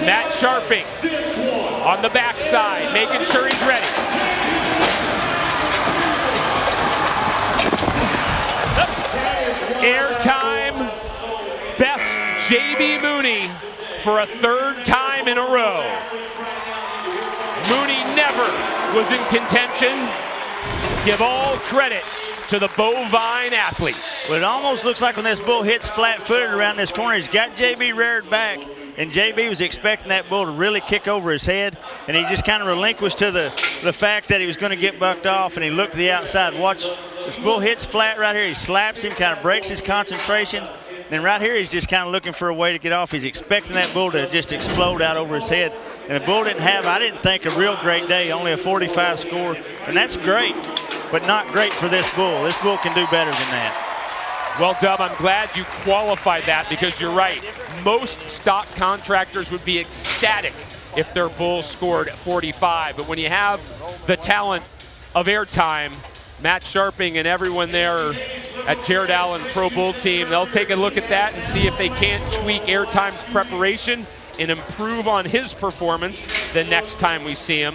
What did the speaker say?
Matt Sharping on the backside, making sure he's ready. Airtime, best JB Mouney for a third time in a row. Mouney never was in contention. Give all credit to the bovine athlete. Well, it almost looks like when this bull hits flat-footed around this corner, he's got JB reared back, and JB was expecting that bull to really kick over his head, and he just kind of relinquished to the fact that he was going to get bucked off, and he looked to the outside. Watch, this bull hits flat right here. He slaps him, kind of breaks his concentration. Then right here, he's just kind of looking for a way to get off. He's expecting that bull to just explode out over his head. And the bull didn't have, I didn't think, a real great day, only a 45 score. And that's great, but not great for this bull. This bull can do better than that. Well, Dub, I'm glad you qualified that, because you're right. Most stock contractors would be ecstatic if their bull scored 45. But when you have the talent of Airtime, Matt Sharping and everyone there at Jared Allen Pro Bull Team, they'll take a look at that and see if they can't tweak Airtime's preparation and improve on his performance the next time we see him.